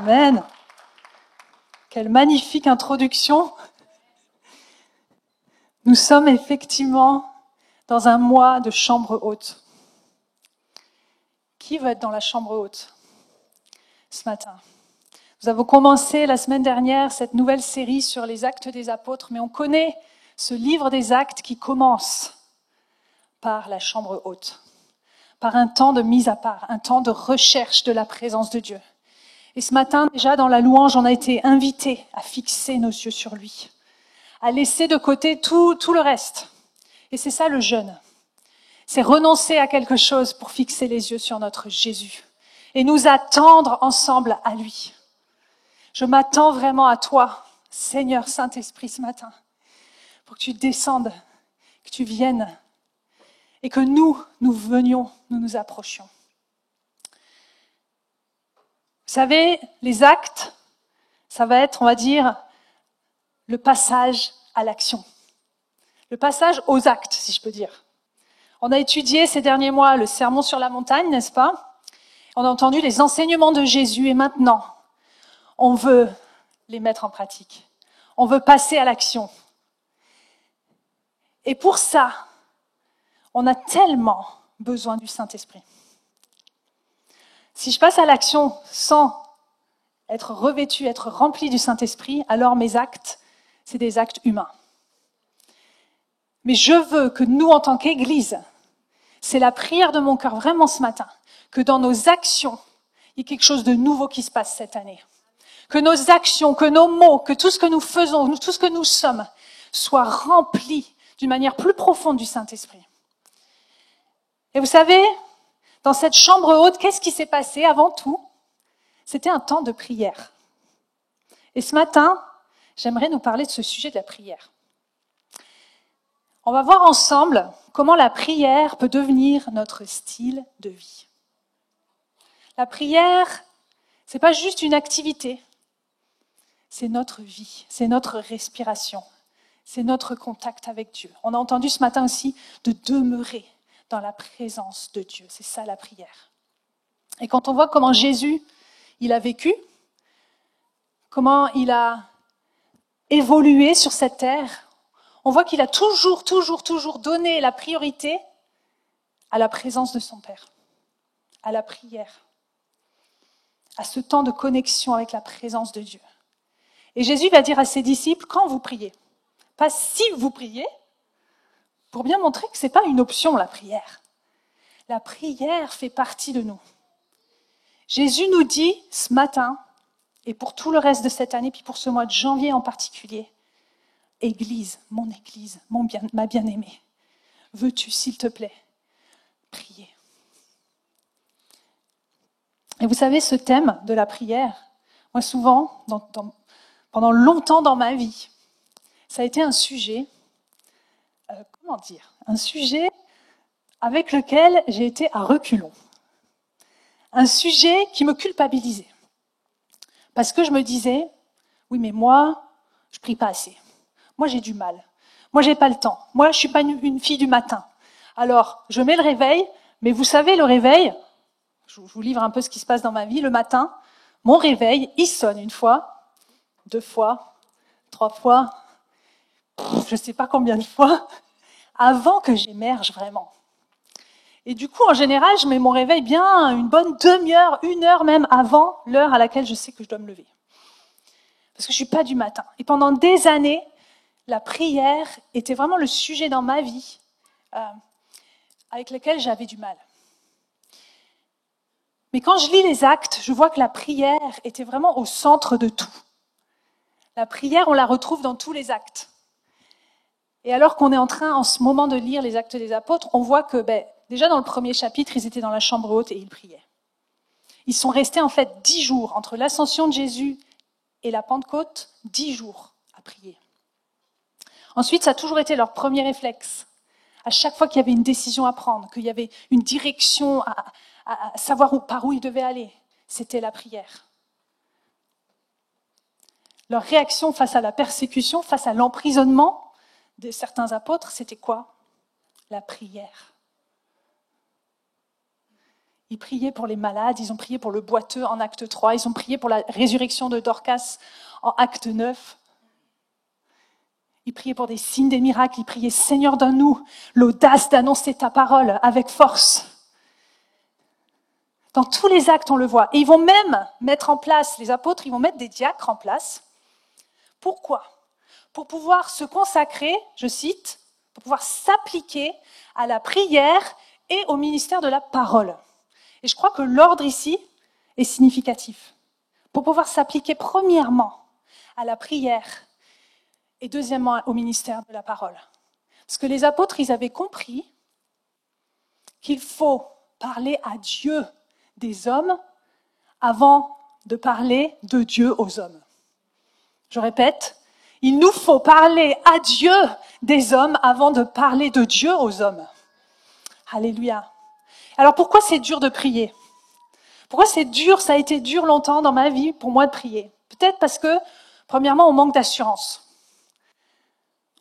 Amen. Quelle magnifique introduction. Nous sommes effectivement dans un mois de chambre haute. Qui veut être dans la chambre haute ce matin? Nous avons commencé la semaine dernière cette nouvelle série sur les actes des apôtres, mais on connaît ce livre des actes qui commence par la chambre haute, par un temps de mise à part, un temps de recherche de la présence de Dieu. Et ce matin, déjà dans la louange, on a été invités à fixer nos yeux sur lui, à laisser de côté tout le reste. Et c'est ça le jeûne. C'est renoncer à quelque chose pour fixer les yeux sur notre Jésus et nous attendre ensemble à lui. Je m'attends vraiment à toi, Seigneur Saint-Esprit, ce matin, pour que tu descendes, que tu viennes et que nous venions, nous nous approchions. Vous savez, les actes, ça va être, on va dire, le passage à l'action. Le passage aux actes, si je peux dire. On a étudié ces derniers mois le sermon sur la montagne, n'est-ce pas? On a entendu les enseignements de Jésus et maintenant, on veut les mettre en pratique. On veut passer à l'action. Et pour ça, on a tellement besoin du Saint-Esprit. Si je passe à l'action sans être revêtu, être rempli du Saint-Esprit, alors mes actes, c'est des actes humains. Mais je veux que nous, en tant qu'Église, c'est la prière de mon cœur vraiment ce matin, que dans nos actions, il y ait quelque chose de nouveau qui se passe cette année. Que nos actions, que nos mots, que tout ce que nous faisons, tout ce que nous sommes, soient remplis d'une manière plus profonde du Saint-Esprit. Et vous savez, dans cette chambre haute, qu'est-ce qui s'est passé avant tout? C'était un temps de prière. Et ce matin, j'aimerais nous parler de ce sujet de la prière. On va voir ensemble comment la prière peut devenir notre style de vie. La prière, c'est pas juste une activité, c'est notre vie, c'est notre respiration, c'est notre contact avec Dieu. On a entendu ce matin aussi de demeurer dans la présence de Dieu, c'est ça la prière. Et quand on voit comment Jésus, il a vécu, comment il a évolué sur cette terre, on voit qu'il a toujours donné la priorité à la présence de son Père, à la prière, à ce temps de connexion avec la présence de Dieu. Et Jésus va dire à ses disciples, quand vous priez, pas si vous priez, pour bien montrer que ce n'est pas une option la prière. La prière fait partie de nous. Jésus nous dit ce matin, et pour tout le reste de cette année, puis pour ce mois de janvier en particulier, Église, ma bien-aimée, veux-tu, s'il te plaît, prier? Et vous savez, ce thème de la prière, moi souvent, pendant longtemps dans ma vie, ça a été un sujet, un sujet avec lequel j'ai été à reculons. Un sujet qui me culpabilisait. Parce que je me disais, oui mais moi, je prie pas assez. Moi j'ai du mal. Moi j'ai pas le temps. Moi je suis pas une fille du matin. Alors je mets le réveil, mais vous savez le réveil, je vous livre un peu ce qui se passe dans ma vie, le matin, mon réveil, il sonne une fois, 2 fois, 3 fois, je sais pas combien de fois, avant que j'émerge vraiment. Et du coup, en général, je mets mon réveil bien une bonne demi-heure, 1 heure même avant l'heure à laquelle je sais que je dois me lever. Parce que je suis pas du matin. Et pendant des années, la prière était vraiment le sujet dans ma vie avec lequel j'avais du mal. Mais quand je lis les actes, je vois que la prière était vraiment au centre de tout. La prière, on la retrouve dans tous les actes. Et alors qu'on est en train, en ce moment, de lire les actes des apôtres, on voit que, déjà dans le premier chapitre, ils étaient dans la chambre haute et ils priaient. Ils sont restés en fait 10 jours, entre l'ascension de Jésus et la Pentecôte, 10 jours à prier. Ensuite, ça a toujours été leur premier réflexe. À chaque fois qu'il y avait une décision à prendre, qu'il y avait une direction à savoir par où ils devaient aller, c'était la prière. Leur réaction face à la persécution, face à l'emprisonnement de certains apôtres, c'était quoi? La prière. Ils priaient pour les malades, ils ont prié pour le boiteux en acte 3, ils ont prié pour la résurrection de Dorcas en acte 9. Ils priaient pour des signes, des miracles, ils priaient « Seigneur, donne-nous l'audace d'annoncer ta parole avec force ». Dans tous les actes, on le voit. Et ils vont même mettre en place, les apôtres, ils vont mettre des diacres en place. Pourquoi ? Pour pouvoir se consacrer, je cite, pour pouvoir s'appliquer à la prière et au ministère de la parole. Et je crois que l'ordre ici est significatif. Pour pouvoir s'appliquer premièrement à la prière et deuxièmement au ministère de la parole. Parce que les apôtres, ils avaient compris qu'il faut parler à Dieu des hommes avant de parler de Dieu aux hommes. Je répète, il nous faut parler à Dieu des hommes avant de parler de Dieu aux hommes. Alléluia. Alors pourquoi c'est dur de prier ? Pourquoi c'est dur, ça a été dur longtemps dans ma vie pour moi de prier ? Peut-être parce que, premièrement, on manque d'assurance.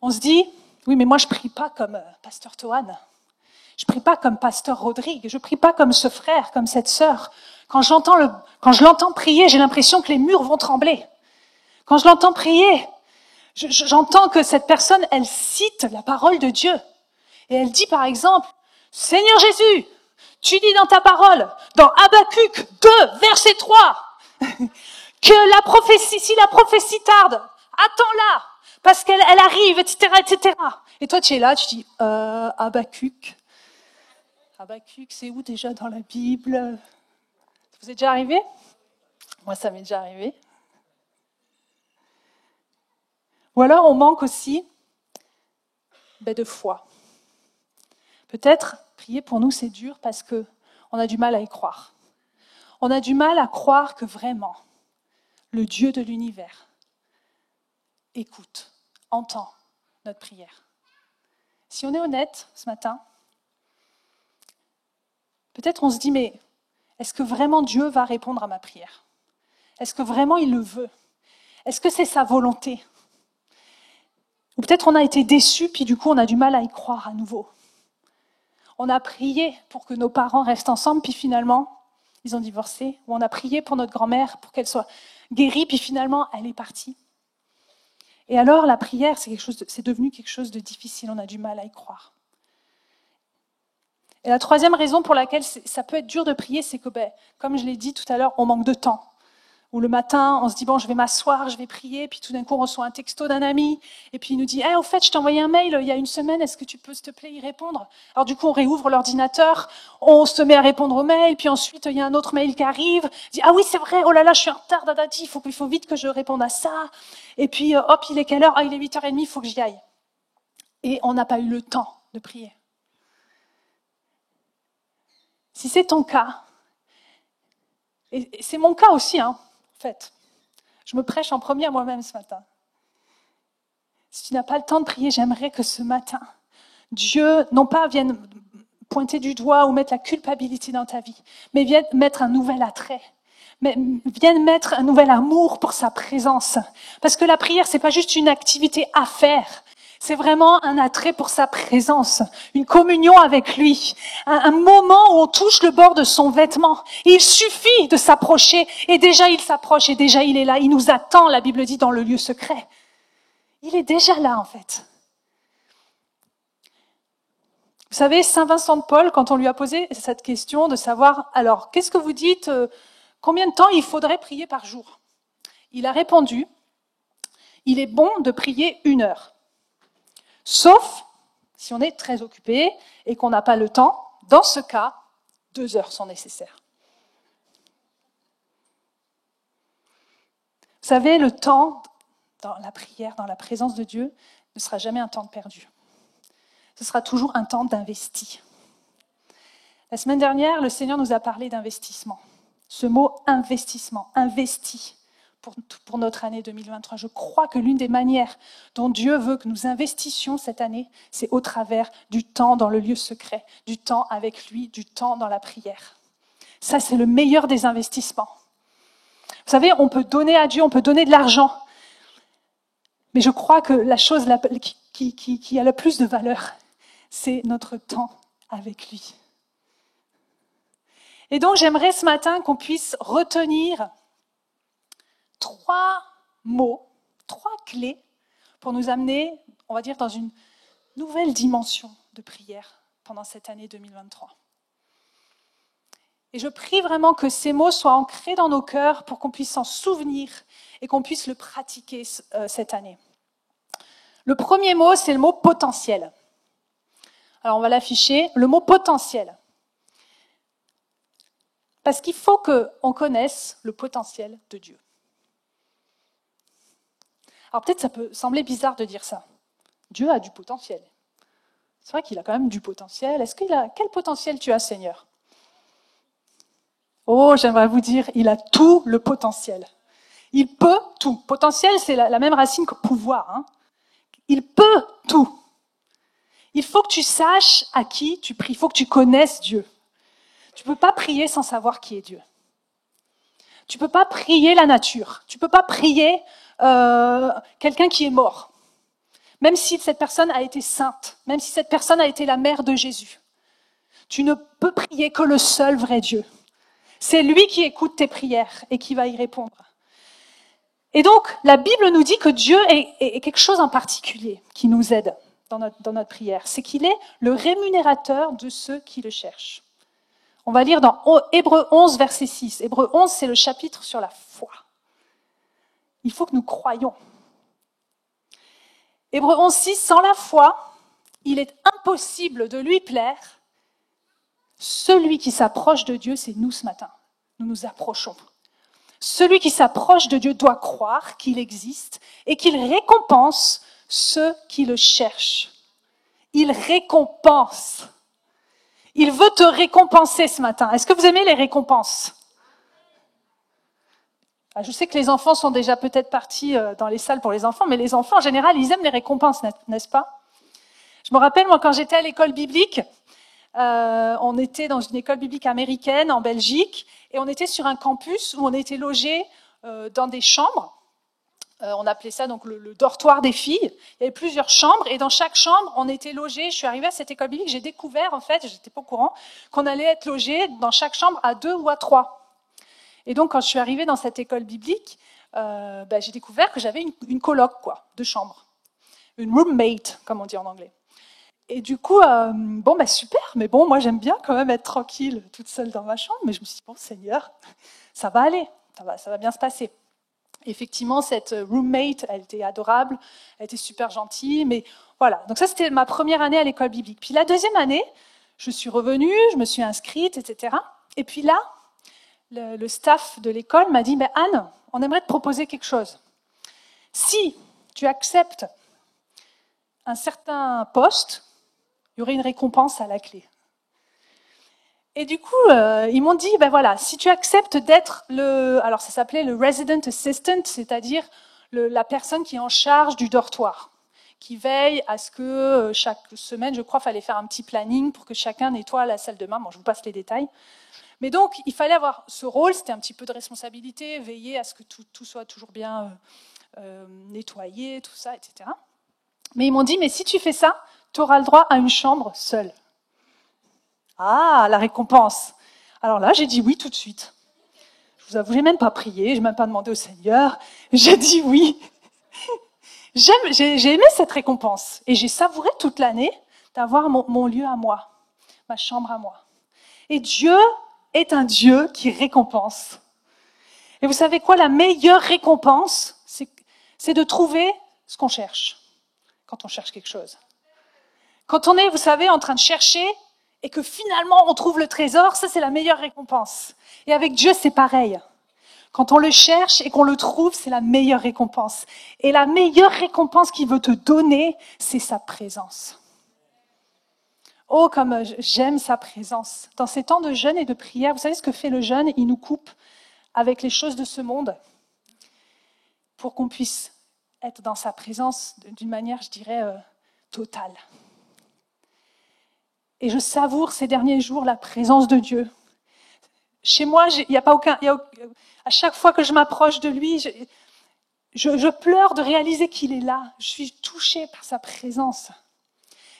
On se dit, oui, mais moi je prie pas comme Pasteur Toan. Je prie pas comme Pasteur Rodrigue. Je prie pas comme ce frère, comme cette sœur. Quand je l'entends prier, j'ai l'impression que les murs vont trembler. Quand je l'entends prier, j'entends que cette personne, elle cite la parole de Dieu. Et elle dit par exemple, Seigneur Jésus, tu dis dans ta parole, dans Habacuc 2, verset 3, que la prophétie, si la prophétie tarde, attends-la, parce qu'elle arrive, etc., etc. Et toi, tu es là, tu dis, Habacuc, c'est où déjà dans la Bible ? Ça vous est déjà arrivé ? Moi, ça m'est déjà arrivé. Ou alors, on manque aussi de foi. Peut-être, prier pour nous, c'est dur parce qu'on a du mal à y croire. On a du mal à croire que vraiment, le Dieu de l'univers écoute, entend notre prière. Si on est honnête ce matin, peut-être on se dit, mais est-ce que vraiment Dieu va répondre à ma prière ? Est-ce que vraiment il le veut ? Est-ce que c'est sa volonté ? Ou peut-être on a été déçus, puis du coup on a du mal à y croire à nouveau. On a prié pour que nos parents restent ensemble, puis finalement, ils ont divorcé. Ou on a prié pour notre grand-mère, pour qu'elle soit guérie, puis finalement, elle est partie. Et alors, la prière, c'est devenu quelque chose de difficile. On a du mal à y croire. Et la troisième raison pour laquelle ça peut être dur de prier, c'est que, comme je l'ai dit tout à l'heure, on manque de temps. Ou le matin, on se dit, bon, je vais m'asseoir, je vais prier, puis tout d'un coup, on reçoit un texto d'un ami, et puis il nous dit, au fait, je t'ai envoyé un mail il y a une semaine, est-ce que tu peux, s'il te plaît, y répondre ? Alors du coup, on réouvre l'ordinateur, on se met à répondre au mail, puis ensuite, il y a un autre mail qui arrive, dit, ah oui, c'est vrai, oh là là, je suis en retard, dadadi, il faut vite que je réponde à ça, et puis, hop, il est quelle heure ? Il est 8h30, il faut que j'y aille. Et on n'a pas eu le temps de prier. Si c'est ton cas, et c'est mon cas aussi, en fait. Je me prêche en premier à moi-même ce matin. Si tu n'as pas le temps de prier, j'aimerais que ce matin, Dieu, non pas vienne pointer du doigt ou mettre la culpabilité dans ta vie, mais vienne mettre un nouvel attrait, vienne mettre un nouvel amour pour sa présence. Parce que la prière, c'est pas juste une activité à faire. C'est vraiment un attrait pour sa présence, une communion avec lui, un moment où on touche le bord de son vêtement. Et il suffit de s'approcher, et déjà il s'approche, et déjà il est là. Il nous attend, la Bible dit, dans le lieu secret. Il est déjà là, en fait. Vous savez, Saint Vincent de Paul, quand on lui a posé cette question de savoir, alors, qu'est-ce que vous dites, combien de temps il faudrait prier par jour ? Il a répondu, il est bon de prier 1 heure. Sauf si on est très occupé et qu'on n'a pas le temps. Dans ce cas, 2 heures sont nécessaires. Vous savez, le temps dans la prière, dans la présence de Dieu, ne sera jamais un temps de perdu. Ce sera toujours un temps d'investi. La semaine dernière, le Seigneur nous a parlé d'investissement. Ce mot investissement, investi pour notre année 2023. Je crois que l'une des manières dont Dieu veut que nous investissions cette année, c'est au travers du temps dans le lieu secret, du temps avec lui, du temps dans la prière. Ça, c'est le meilleur des investissements. Vous savez, on peut donner à Dieu, on peut donner de l'argent, mais je crois que la chose qui a le plus de valeur, c'est notre temps avec lui. Et donc j'aimerais ce matin qu'on puisse retenir 3 mots, 3 clés pour nous amener, on va dire, dans une nouvelle dimension de prière pendant cette année 2023. Et je prie vraiment que ces mots soient ancrés dans nos cœurs pour qu'on puisse s'en souvenir et qu'on puisse le pratiquer cette année. Le premier mot, c'est le mot potentiel. Alors on va l'afficher, le mot potentiel. Parce qu'il faut qu'on connaisse le potentiel de Dieu. Alors peut-être ça peut sembler bizarre de dire ça. Dieu a du potentiel. C'est vrai qu'il a quand même du potentiel. Quel potentiel tu as, Seigneur ? Oh, j'aimerais vous dire, il a tout le potentiel. Il peut tout. Potentiel, c'est la même racine que pouvoir. Hein. Il peut tout. Il faut que tu saches à qui tu pries. Il faut que tu connaisses Dieu. Tu ne peux pas prier sans savoir qui est Dieu. Tu ne peux pas prier la nature. Tu ne peux pas prier quelqu'un qui est mort. Même si cette personne a été sainte, même si cette personne a été la mère de Jésus. Tu ne peux prier que le seul vrai Dieu. C'est lui qui écoute tes prières et qui va y répondre. Et donc, la Bible nous dit que Dieu est quelque chose en particulier qui nous aide dans notre prière. C'est qu'il est le rémunérateur de ceux qui le cherchent. On va lire dans Hébreux 11, verset 6. Hébreux 11, c'est le chapitre sur la foi. Il faut que nous croyions. Hébreux 11, 6, sans la foi, il est impossible de lui plaire. Celui qui s'approche de Dieu, c'est nous ce matin. Nous nous approchons. Celui qui s'approche de Dieu doit croire qu'il existe et qu'il récompense ceux qui le cherchent. Il récompense. Il veut te récompenser ce matin. Est-ce que vous aimez les récompenses ? Je sais que les enfants sont déjà peut-être partis dans les salles pour les enfants, mais les enfants, en général, ils aiment les récompenses, n'est-ce pas ? Je me rappelle, moi, quand j'étais à l'école biblique, on était dans une école biblique américaine en Belgique et on était sur un campus où on était logés dans des chambres. On appelait ça donc le dortoir des filles. Il y avait plusieurs chambres et dans chaque chambre, on était logés. Je suis arrivée à cette école biblique, j'ai découvert, en fait, j'étais pas au courant, qu'on allait être logés dans chaque chambre à 2 ou à 3. Et donc, quand je suis arrivée dans cette école biblique, j'ai découvert que j'avais une coloc, de chambre. Une roommate, comme on dit en anglais. Et du coup, super, mais bon, moi j'aime bien quand même être tranquille, toute seule dans ma chambre, mais je me suis dit, bon Seigneur, ça va aller, ça va bien se passer. Effectivement, cette roommate, elle était adorable, elle était super gentille, mais voilà. Donc ça, c'était ma première année à l'école biblique. Puis la deuxième année, je suis revenue, je me suis inscrite, etc. Et puis là, le staff de l'école m'a dit, mais Anne, on aimerait te proposer quelque chose. Si tu acceptes un certain poste, il y aurait une récompense à la clé. Et du coup, ils m'ont dit, si tu acceptes d'être alors ça s'appelait le resident assistant, c'est-à-dire la personne qui est en charge du dortoir, qui veille à ce que chaque semaine, je crois, il fallait faire un petit planning pour que chacun nettoie la salle de bain. Bon, je vous passe les détails. Mais donc, il fallait avoir ce rôle, c'était un petit peu de responsabilité, veiller à ce que tout soit toujours bien nettoyé, tout ça, etc. Mais ils m'ont dit, mais si tu fais ça, tu auras le droit à une chambre seule. Ah, la récompense. Alors là, j'ai dit oui tout de suite. Je vous avoue, j'ai même pas prié, j'ai même pas demandé au Seigneur. J'ai dit oui. J'ai aimé cette récompense. Et j'ai savouré toute l'année d'avoir mon lieu à moi, ma chambre à moi. Et Dieu est un Dieu qui récompense. Et vous savez quoi, la meilleure récompense, c'est de trouver ce qu'on cherche, quand on cherche quelque chose. Quand on est, vous savez, en train de chercher et que finalement on trouve le trésor, ça c'est la meilleure récompense. Et avec Dieu, c'est pareil. Quand on le cherche et qu'on le trouve, c'est la meilleure récompense. Et la meilleure récompense qu'il veut te donner, c'est sa présence. Oh, comme j'aime sa présence. Dans ces temps de jeûne et de prière, vous savez ce que fait le jeûne ? Il nous coupe avec les choses de ce monde pour qu'on puisse être dans sa présence d'une manière, je dirais, totale. Et je savoure ces derniers jours la présence de Dieu. Chez moi, à chaque fois que je m'approche de lui, je pleure de réaliser qu'il est là. Je suis touchée par sa présence.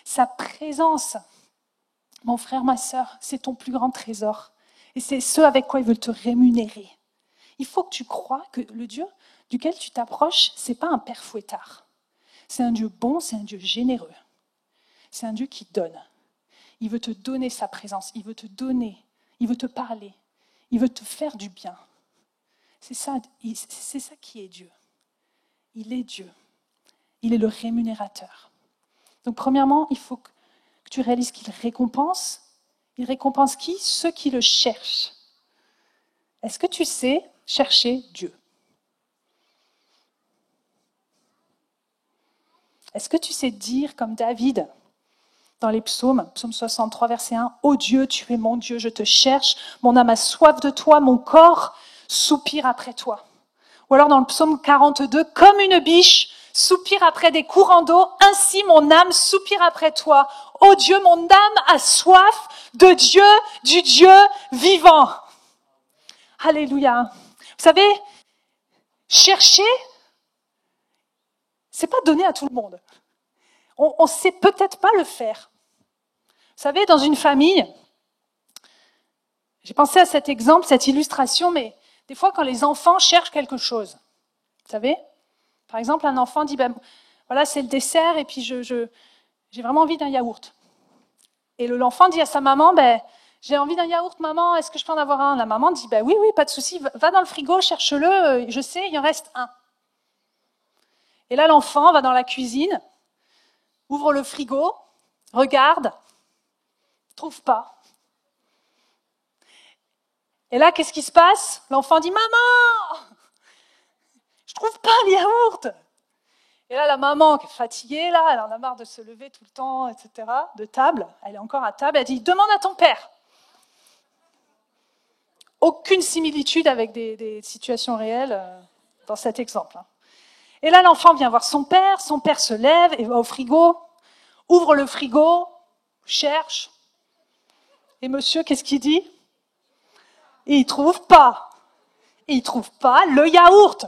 Sa présence, mon frère, ma sœur, c'est ton plus grand trésor. Et c'est ce avec quoi il veut te rémunérer. Il faut que tu crois que le Dieu duquel tu t'approches, c'est pas un père fouettard. C'est un Dieu bon, c'est un Dieu généreux. C'est un Dieu qui donne. Il veut te donner sa présence, il veut te donner, il veut te parler, il veut te faire du bien. C'est ça qui est Dieu. Il est Dieu. Il est le rémunérateur. Donc premièrement, il faut que tu réalises qu'il récompense. Il récompense qui? Ceux qui le cherchent. Est-ce que tu sais chercher Dieu? Est-ce que tu sais dire comme David dans les psaumes, psaume 63, verset 1, « Ô Dieu, tu es mon Dieu, je te cherche, mon âme a soif de toi, mon corps soupire après toi. » Ou alors dans le psaume 42, « Comme une biche soupire après des courants d'eau, ainsi mon âme soupire après toi. Ô Dieu, mon âme a soif de Dieu, du Dieu vivant. » Alléluia. Vous savez, chercher, c'est pas donné à tout le monde. On sait peut-être pas le faire. Vous savez, dans une famille, j'ai pensé à cet exemple, cette illustration, mais des fois quand les enfants cherchent quelque chose, vous savez, par exemple un enfant dit, ben, voilà c'est le dessert et puis j'ai vraiment envie d'un yaourt. Et l'enfant dit à sa maman, ben, j'ai envie d'un yaourt maman, est-ce que je peux en avoir un? La maman dit, ben oui, pas de souci, va dans le frigo, cherche-le, je sais, il en reste un. Et là l'enfant va dans la cuisine, ouvre le frigo, regarde, trouve pas. Et là, qu'est-ce qui se passe? L'enfant dit « Maman, je trouve pas le yaourt !» Et là, la maman, qui est fatiguée, là, elle en a marre de se lever tout le temps, etc., de table, elle est encore à table, elle dit « Demande à ton père !» Aucune similitude avec des situations réelles dans cet exemple. Et là, l'enfant vient voir son père se lève et va au frigo, ouvre le frigo, cherche. Et monsieur, qu'est-ce qu'il dit? Et il trouve pas. Et il trouve pas le yaourt.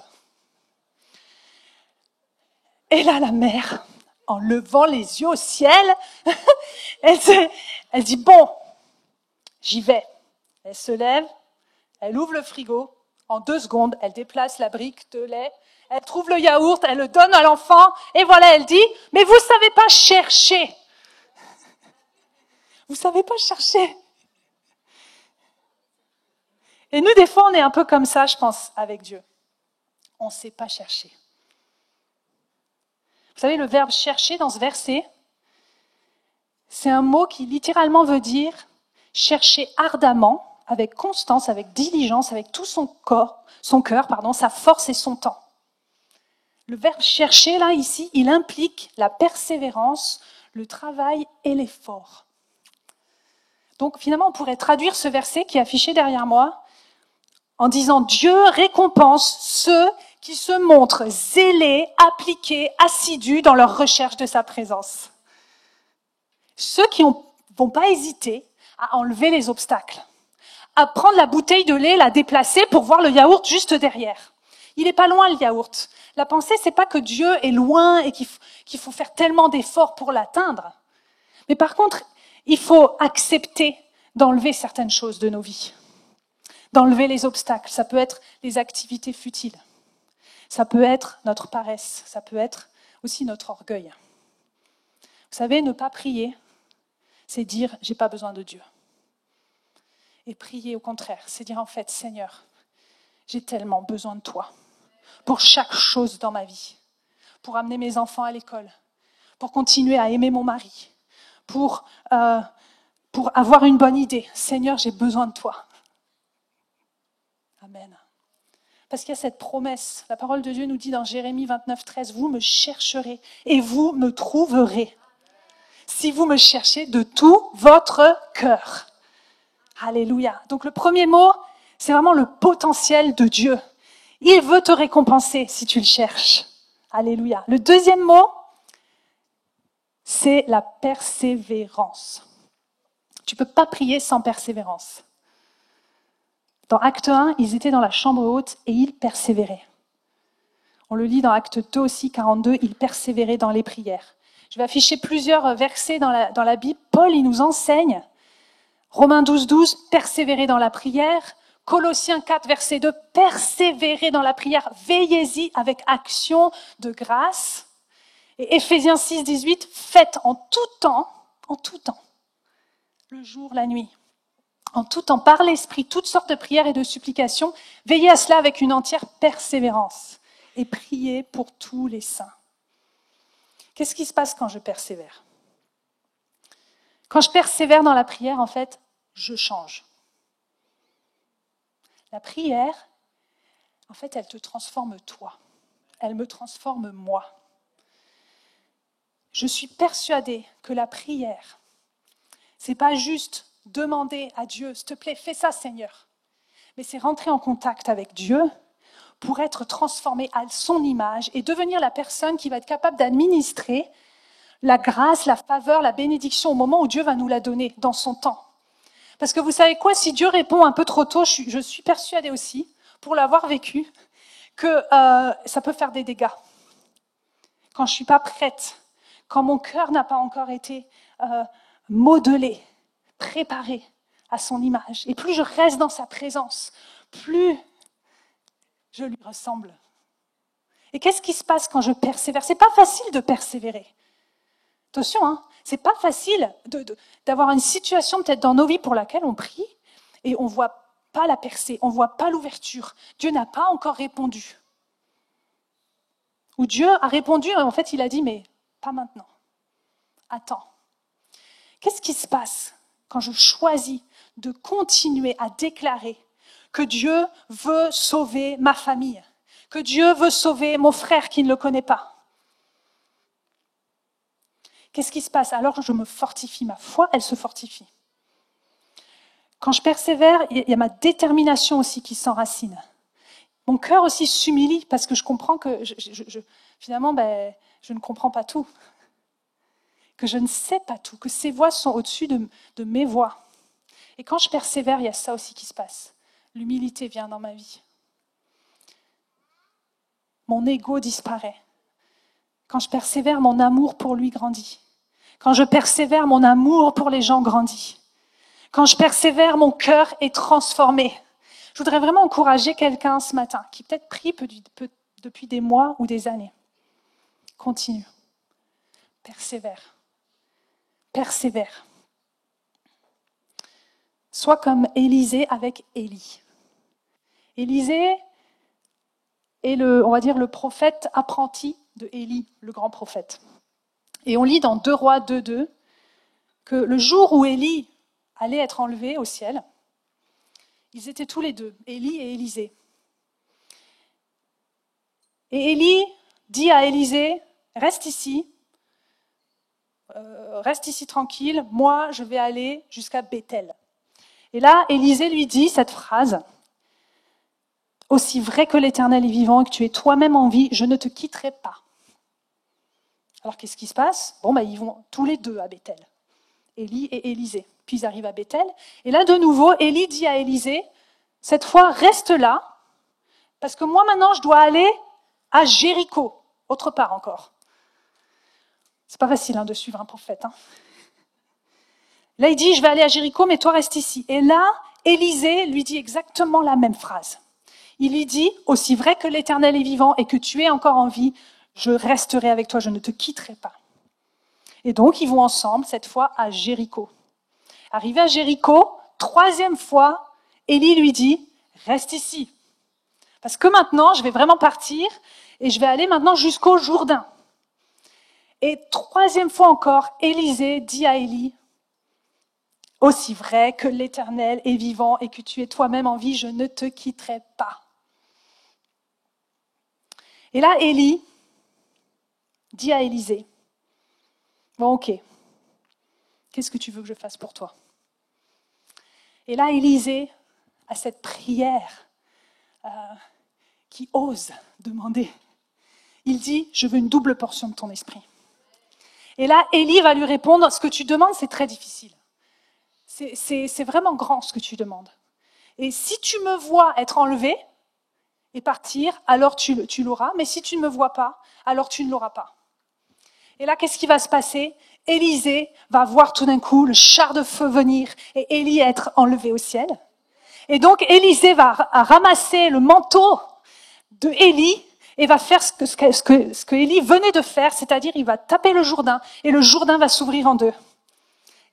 Et là, la mère, en levant les yeux au ciel, elle dit, bon, j'y vais. Elle se lève, elle ouvre le frigo. En 2 secondes, elle déplace la brique de lait. Elle trouve le yaourt, elle le donne à l'enfant. Et voilà, elle dit, mais vous savez pas chercher. Vous savez pas chercher. Et nous, des fois, on est un peu comme ça, je pense, avec Dieu. On ne sait pas chercher. Vous savez, le verbe « chercher » dans ce verset, c'est un mot qui littéralement veut dire « chercher ardemment, avec constance, avec diligence, avec tout son cœur, sa force et son temps ». Le verbe « chercher », là, ici, il implique la persévérance, le travail et l'effort. Donc, finalement, on pourrait traduire ce verset qui est affiché derrière moi en disant « Dieu récompense ceux qui se montrent zélés, appliqués, assidus dans leur recherche de sa présence. » Ceux qui ne vont pas hésiter à enlever les obstacles, à prendre la bouteille de lait, la déplacer pour voir le yaourt juste derrière. Il n'est pas loin le yaourt. La pensée, c'est pas que Dieu est loin et qu'il faut faire tellement d'efforts pour l'atteindre. Mais par contre, il faut accepter d'enlever certaines choses de nos vies. D'enlever les obstacles. Ça peut être les activités futiles. Ça peut être notre paresse. Ça peut être aussi notre orgueil. Vous savez, ne pas prier, c'est dire « j'ai pas besoin de Dieu ». Et prier, au contraire, c'est dire en fait « Seigneur, j'ai tellement besoin de toi pour chaque chose dans ma vie, pour amener mes enfants à l'école, pour continuer à aimer mon mari, pour avoir une bonne idée. Seigneur, j'ai besoin de toi. » Amen. Parce qu'il y a cette promesse. La parole de Dieu nous dit dans Jérémie 29, 13, « Vous me chercherez et vous me trouverez. Si vous me cherchez de tout votre cœur. » Alléluia. Donc le premier mot, c'est vraiment le potentiel de Dieu. Il veut te récompenser si tu le cherches. Alléluia. Le deuxième mot, c'est la persévérance. Tu ne peux pas prier sans persévérance. Dans Acte 1, ils étaient dans la chambre haute et ils persévéraient. On le lit dans Acte 2 aussi, 42, ils persévéraient dans les prières. Je vais afficher plusieurs versets dans la Bible. Paul, il nous enseigne, Romains 12, 12, persévérez dans la prière. Colossiens 4, verset 2, persévérez dans la prière, veillez-y avec action de grâce. Et Éphésiens 6, 18, faites en tout temps, le jour, la nuit, en tout temps, par l'Esprit, toutes sortes de prières et de supplications, veillez à cela avec une entière persévérance et priez pour tous les saints. Qu'est-ce qui se passe quand je persévère ? Quand je persévère dans la prière, en fait, je change. La prière, en fait, elle te transforme toi. Elle me transforme moi. Je suis persuadée que la prière, c'est pas juste demander à Dieu, s'il te plaît, fais ça, Seigneur. Mais c'est rentrer en contact avec Dieu pour être transformé à son image et devenir la personne qui va être capable d'administrer la grâce, la faveur, la bénédiction au moment où Dieu va nous la donner dans son temps. Parce que vous savez quoi, si Dieu répond un peu trop tôt, je suis persuadée aussi, pour l'avoir vécu, que ça peut faire des dégâts. Quand je ne suis pas prête, quand mon cœur n'a pas encore été modelé, préparé à son image. Et plus je reste dans sa présence, plus je lui ressemble. Et qu'est-ce qui se passe quand je persévère ? C'est pas facile de persévérer. Attention, hein, c'est pas facile d'avoir une situation peut-être dans nos vies pour laquelle on prie et on voit pas la percée, on voit pas l'ouverture. Dieu n'a pas encore répondu. Ou Dieu a répondu, en fait il a dit mais pas maintenant. Attends. Qu'est-ce qui se passe quand je choisis de continuer à déclarer que Dieu veut sauver ma famille, que Dieu veut sauver mon frère qui ne le connaît pas ? Qu'est-ce qui se passe ? Alors je me fortifie, ma foi, elle se fortifie. Quand je persévère, il y a ma détermination aussi qui s'enracine. Mon cœur aussi s'humilie parce que je comprends que finalement, je ne comprends pas tout. Que je ne sais pas tout, que ses voies sont au-dessus de mes voies. Et quand je persévère, il y a ça aussi qui se passe. L'humilité vient dans ma vie. Mon ego disparaît. Quand je persévère, mon amour pour lui grandit. Quand je persévère, mon amour pour les gens grandit. Quand je persévère, mon cœur est transformé. Je voudrais vraiment encourager quelqu'un ce matin qui peut-être prie depuis des mois ou des années. Continue. Persévère. Persévère. Sois comme Élisée avec Élie. Élisée est on va dire, le prophète apprenti de Élie, le grand prophète. Et on lit dans 2 Rois 2:2 que le jour où Élie allait être enlevé au ciel, ils étaient tous les deux, Élie et Élisée. Et Élie dit à Élisée, reste ici tranquille, moi je vais aller jusqu'à Béthel. Et là, Élisée lui dit cette phrase, aussi vrai que l'Éternel est vivant et que tu es toi-même en vie, je ne te quitterai pas. Alors qu'est-ce qui se passe ? Ils vont tous les deux à Béthel, Élie et Élisée. Puis ils arrivent à Béthel, et là de nouveau, Élie dit à Élisée, cette fois reste là, parce que moi maintenant je dois aller à Jéricho, autre part encore. C'est pas facile de suivre un prophète. Là il dit, je vais aller à Jéricho, mais toi reste ici. Et là, Élisée lui dit exactement la même phrase. Il lui dit, aussi vrai que l'Éternel est vivant et que tu es encore en vie, je resterai avec toi, je ne te quitterai pas. Et donc, ils vont ensemble, cette fois, à Jéricho. Arrivé à Jéricho, 3e fois, Élie lui dit, reste ici. Parce que maintenant, je vais vraiment partir et je vais aller maintenant jusqu'au Jourdain. Et 3e fois encore, Élisée dit à Élie, aussi vrai que l'Éternel est vivant et que tu es toi-même en vie, je ne te quitterai pas. Et là, Élie dit à Élisée, bon ok, qu'est-ce que tu veux que je fasse pour toi ? Et là, Élisée a cette prière qui ose demander. Il dit, je veux une double portion de ton esprit. Et là, Élie va lui répondre, ce que tu demandes, c'est très difficile. C'est vraiment grand ce que tu demandes. Et si tu me vois être enlevé et partir, alors tu l'auras. Mais si tu ne me vois pas, alors tu ne l'auras pas. Et là, qu'est-ce qui va se passer ? Élisée va voir tout d'un coup le char de feu venir et Élie être enlevé au ciel. Et donc Élisée va ramasser le manteau de Élie et va faire ce que Élie venait de faire, c'est-à-dire il va taper le Jourdain et le Jourdain va s'ouvrir en deux.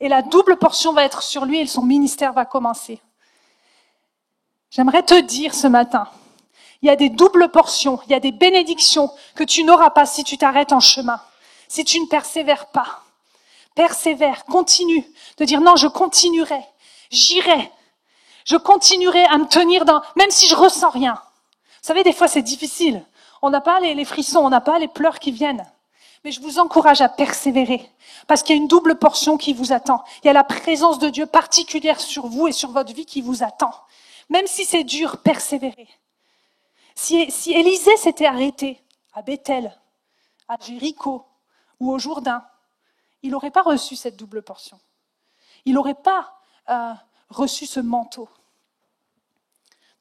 Et la double portion va être sur lui et son ministère va commencer. J'aimerais te dire ce matin, il y a des doubles portions, il y a des bénédictions que tu n'auras pas si tu t'arrêtes en chemin, si tu ne persévères pas. Persévère, continue de dire non, je continuerai, j'irai, je continuerai à me tenir dans, même si je ressens rien. Vous savez, des fois c'est difficile, on n'a pas les frissons, on n'a pas les pleurs qui viennent. Mais je vous encourage à persévérer, parce qu'il y a une double portion qui vous attend. Il y a la présence de Dieu particulière sur vous et sur votre vie qui vous attend. Même si c'est dur, persévérez. Si Élisée s'était arrêté à Bethel, à Jéricho ou au Jourdain, il n'aurait pas reçu cette double portion. Il n'aurait pas reçu ce manteau.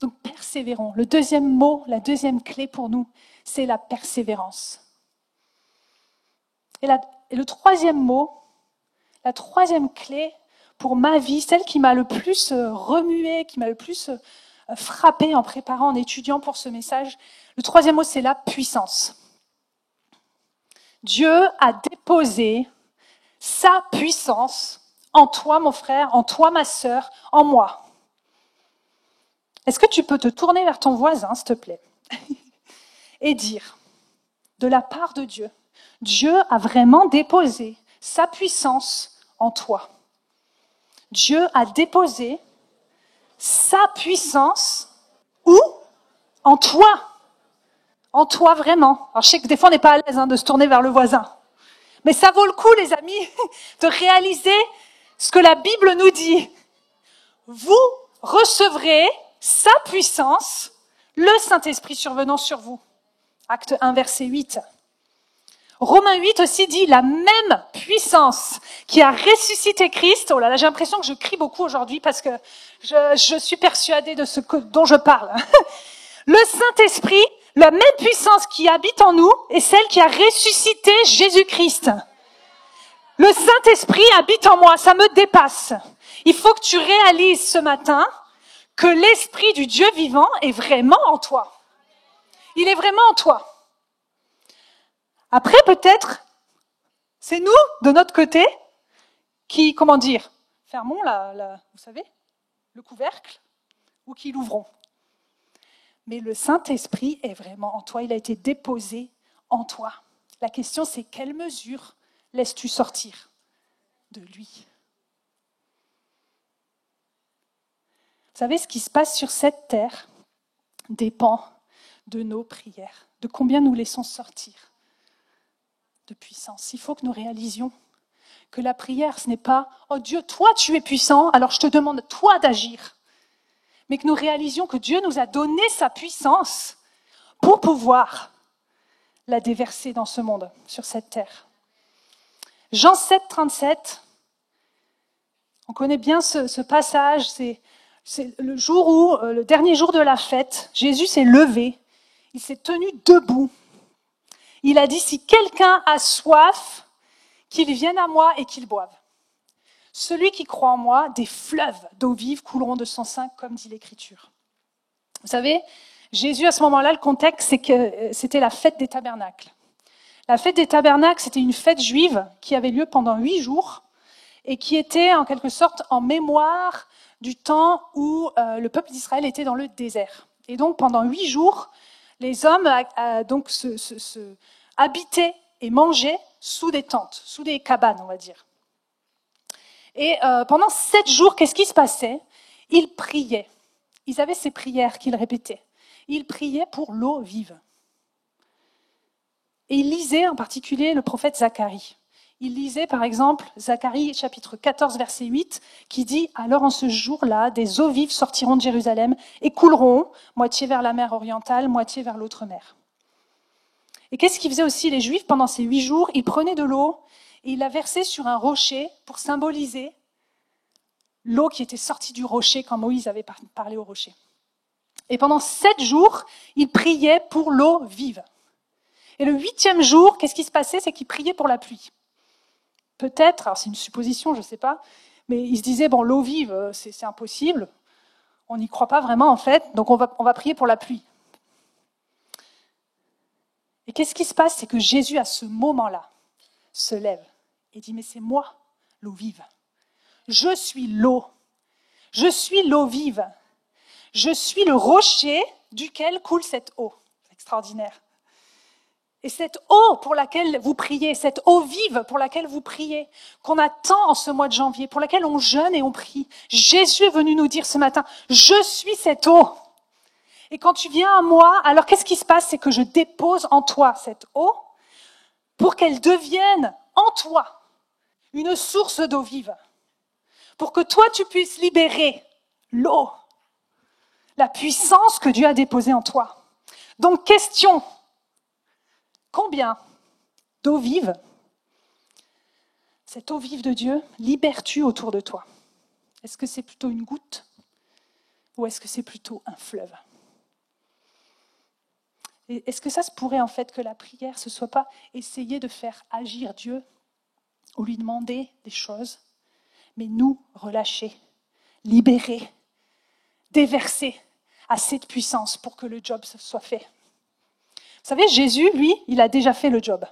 Donc persévérons. Le deuxième mot, la deuxième clé pour nous, c'est la persévérance. Et le troisième mot, la troisième clé pour ma vie, celle qui m'a le plus remué, qui m'a le plus frappé en préparant, en étudiant pour ce message, le troisième mot, c'est la puissance. Dieu a déposé sa puissance en toi, mon frère, en toi, ma sœur, en moi. Est-ce que tu peux te tourner vers ton voisin, s'il te plaît, et dire, de la part de Dieu, Dieu a vraiment déposé sa puissance en toi. Dieu a déposé sa puissance où? En toi. En toi vraiment. Alors je sais que des fois on n'est pas à l'aise de se tourner vers le voisin. Mais ça vaut le coup, les amis, de réaliser ce que la Bible nous dit. Vous recevrez sa puissance, le Saint-Esprit survenant sur vous. Acte 1, verset 8. Romains 8 aussi dit la même puissance qui a ressuscité Christ. Oh là là, j'ai l'impression que je crie beaucoup aujourd'hui parce que je suis persuadée de ce dont je parle. Le Saint-Esprit, la même puissance qui habite en nous est celle qui a ressuscité Jésus-Christ. Le Saint-Esprit habite en moi, ça me dépasse. Il faut que tu réalises ce matin que l'Esprit du Dieu vivant est vraiment en toi. Il est vraiment en toi. Après, peut-être, c'est nous, de notre côté, qui, fermons vous savez, le couvercle, ou qui l'ouvrons. Mais le Saint-Esprit est vraiment en toi, il a été déposé en toi. La question, c'est quelle mesure laisses-tu sortir de lui? Vous savez, ce qui se passe sur cette terre dépend de nos prières, de combien nous laissons sortir de puissance. Il faut que nous réalisions que la prière, ce n'est pas « Oh Dieu, toi tu es puissant, alors je te demande toi d'agir ». Mais que nous réalisions que Dieu nous a donné sa puissance pour pouvoir la déverser dans ce monde, sur cette terre. Jean 7, 37, on connaît bien ce passage, c'est le jour où, le dernier jour de la fête, Jésus s'est levé, il s'est tenu debout. Il a dit, si quelqu'un a soif, qu'il vienne à moi et qu'il boive. Celui qui croit en moi, des fleuves d'eau vive couleront de son sein, comme dit l'Écriture. Vous savez, Jésus, à ce moment-là, le contexte, c'est que c'était la fête des tabernacles. La fête des tabernacles, c'était une fête juive qui avait lieu pendant 8 jours et qui était en quelque sorte en mémoire du temps où le peuple d'Israël était dans le désert. Et donc, pendant 8 jours, les hommes habitaient et mangeaient sous des tentes, sous des cabanes, on va dire. Et pendant 7 jours, qu'est-ce qui se passait? Ils priaient. Ils avaient ces prières qu'ils répétaient. Ils priaient pour l'eau vive. Et ils lisaient en particulier le prophète Zacharie. Il lisait par exemple Zacharie chapitre 14 verset 8 qui dit « Alors en ce jour-là, des eaux vives sortiront de Jérusalem et couleront, moitié vers la mer orientale, moitié vers l'autre mer. » Et qu'est-ce qu'ils faisaient aussi les Juifs pendant ces 8 jours? Ils prenaient de l'eau et ils la versaient sur un rocher pour symboliser l'eau qui était sortie du rocher quand Moïse avait parlé au rocher. Et pendant 7 jours, ils priaient pour l'eau vive. Et le 8e jour, qu'est-ce qui se passait? C'est qu'ils priaient pour la pluie. peut-être, alors c'est une supposition, je ne sais pas, mais ils se disaient, bon, l'eau vive, c'est impossible, on n'y croit pas vraiment en fait, donc on va prier pour la pluie. Et qu'est-ce qui se passe? C'est que Jésus, à ce moment-là, se lève et dit, mais c'est moi, l'eau vive. Je suis l'eau. Je suis l'eau vive. Je suis le rocher duquel coule cette eau. C'est extraordinaire. Et cette eau pour laquelle vous priez, cette eau vive pour laquelle vous priez, qu'on attend en ce mois de janvier, pour laquelle on jeûne et on prie, Jésus est venu nous dire ce matin, je suis cette eau. Et quand tu viens à moi, alors qu'est-ce qui se passe? C'est que je dépose en toi cette eau pour qu'elle devienne en toi une source d'eau vive. Pour que toi, tu puisses libérer l'eau, la puissance que Dieu a déposée en toi. Donc, question, combien d'eau vive, cette eau vive de Dieu, libères-tu autour de toi? Est-ce que c'est plutôt une goutte ou est-ce que c'est plutôt un fleuve? Et est-ce que ça se pourrait en fait que la prière, ce ne soit pas essayer de faire agir Dieu ou lui demander des choses, mais nous relâcher, libérer, déverser assez de puissance pour que le job soit fait. Vous savez, Jésus, lui, il a déjà fait le job.